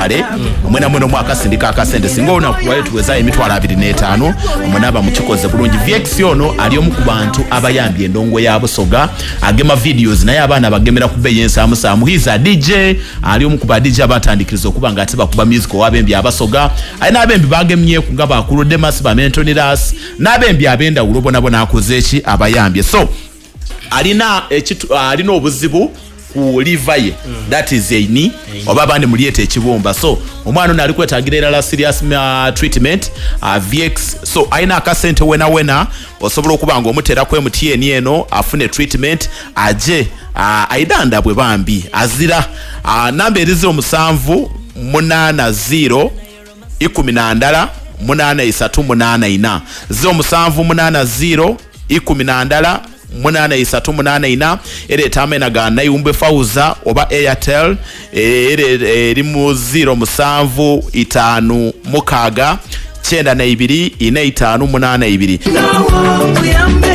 ale mwena mweno mwaka sindika akasente singa ona kulwayo tuweza emitwala 25 omunaba mukikoze bulungi VX ono ali omu ku bantu abayambye endongo ya busoga agema videos naye abana bagemera ku beyi ensamu samu hiza DJ ali omu ku ba DJ abatandikiriza okuba nga atiba kuba music wabembi abasoga ayina abembi bagemye ku ngaba akulu Demas ba Mentoniras n'abembi abenda ulobona bona akoze eki abayambye so alina obuzibu ku liver ye that is eini oba bandi muliyete ekibumba so omwana ono ali kwetagira la serious treatment VX so aina akasente wena osobola okuba nga omutera ku MTN eno afune treatment aje aidanda bwe bambi azira namba erizo 7 80 12 8384 0780 12 8384 ere tamena ga nayumbe fauza oba Airtel ere limu 07 5 mukaga 92 45 82